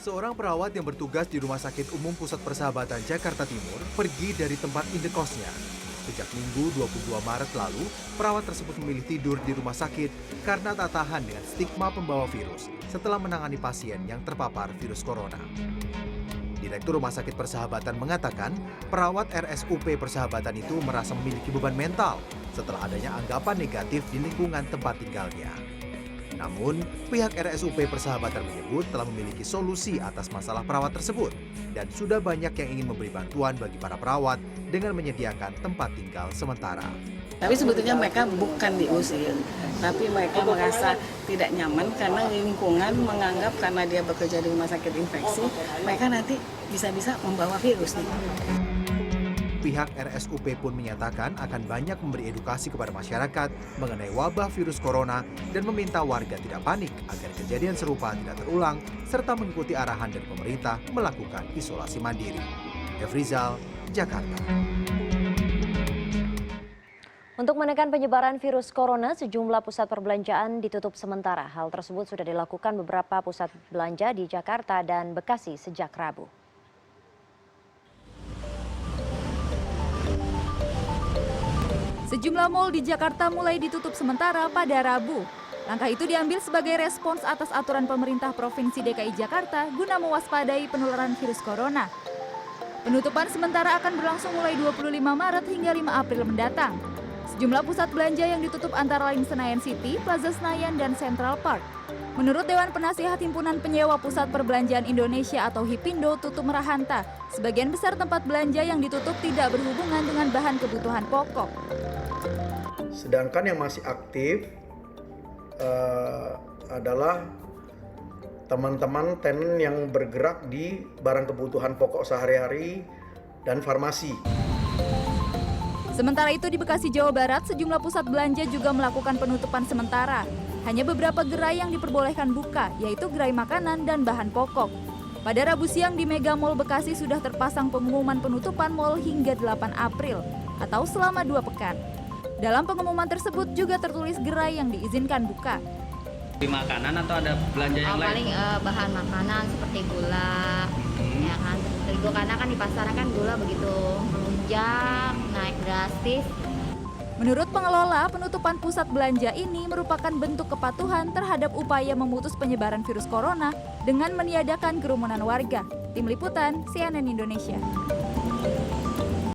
Seorang perawat yang bertugas di Rumah Sakit Umum Pusat Persahabatan Jakarta Timur pergi dari tempat indekosnya. Sejak Minggu 22 Maret lalu, perawat tersebut memilih tidur di rumah sakit karena tak tahan dengan stigma pembawa virus setelah menangani pasien yang terpapar virus corona. Direktur Rumah Sakit Persahabatan mengatakan, perawat RSUP Persahabatan itu merasa memiliki beban mental setelah adanya anggapan negatif di lingkungan tempat tinggalnya. Namun, pihak RSUP Persahabatan menyebut telah memiliki solusi atas masalah perawat tersebut dan sudah banyak yang ingin memberi bantuan bagi para perawat dengan menyediakan tempat tinggal sementara. Tapi sebetulnya mereka bukan diusir, tapi mereka merasa tidak nyaman karena lingkungan menganggap karena dia bekerja di rumah sakit infeksi, mereka nanti bisa-bisa membawa virus nih. Pihak RSUP pun menyatakan akan banyak memberi edukasi kepada masyarakat mengenai wabah virus corona dan meminta warga tidak panik agar kejadian serupa tidak terulang serta mengikuti arahan dari pemerintah melakukan isolasi mandiri. Efrizal, Jakarta. Untuk menekan penyebaran virus corona, sejumlah pusat perbelanjaan ditutup sementara. Hal tersebut sudah dilakukan beberapa pusat belanja di Jakarta dan Bekasi sejak Rabu. Sejumlah mal di Jakarta mulai ditutup sementara pada Rabu. Langkah itu diambil sebagai respons atas aturan pemerintah Provinsi DKI Jakarta guna mewaspadai penularan virus corona. Penutupan sementara akan berlangsung mulai 25 Maret hingga 5 April mendatang. Sejumlah pusat belanja yang ditutup antara lain Senayan City, Plaza Senayan, dan Central Park. Menurut Dewan Penasihat Himpunan Penyewa Pusat Perbelanjaan Indonesia atau HIPINDO Tutu Merahanta, sebagian besar tempat belanja yang ditutup tidak berhubungan dengan bahan kebutuhan pokok. Sedangkan yang masih aktif adalah teman-teman tenan yang bergerak di barang kebutuhan pokok sehari-hari dan farmasi. Sementara itu di Bekasi, Jawa Barat, sejumlah pusat belanja juga melakukan penutupan sementara. Hanya beberapa gerai yang diperbolehkan buka, yaitu gerai makanan dan bahan pokok. Pada Rabu siang di Mega Mall Bekasi sudah terpasang pengumuman penutupan mal hingga 8 April, atau selama 2 pekan. Dalam pengumuman tersebut juga tertulis gerai yang diizinkan buka. Di makanan atau ada belanja yang lain? Paling bahan makanan seperti gula, ya kan, terigu karena kan di pasaran kan gula begitu melonjak, naik drastis. Menurut pengelola, penutupan pusat belanja ini merupakan bentuk kepatuhan terhadap upaya memutus penyebaran virus corona dengan meniadakan kerumunan warga. Tim Liputan, CNN Indonesia.